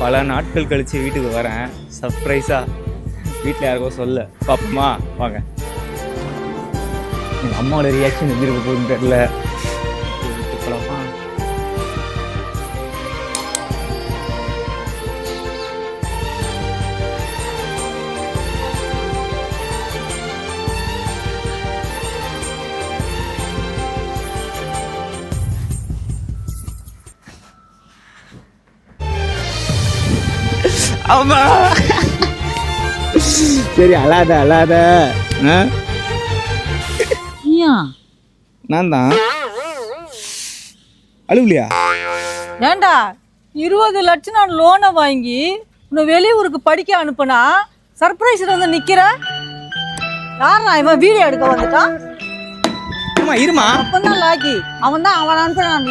பல நாட்கள் கழித்து வீட்டுக்கு வரேன். சர்ப்ரைஸாக வீட்டில் யாருக்கோ சொல்ல பாப்போமா வாங்க. எங்கள் அம்மாவோட ரியாக்ஷன் எப்படி இருக்க போகுதுன்னு தெரியல. வீட்டுக்கு போகலாமா? அம்மா சரி அழாத அழாத. நான் தான் அழுவலியா? ஏண்டா 20 லட்சம் நான் லோனை வாங்கி உன்னை வெளியூருக்கு படிக்க அனுப்புனா சர்ப்ரைஸ் வந்து நிக்கிற. யாரா இவன் வீடியோ எடுக்க வந்துட்டான்? இருமா அப்பந்தான் லாக்கி அவன் தான் அவன் அனுப்புறான்.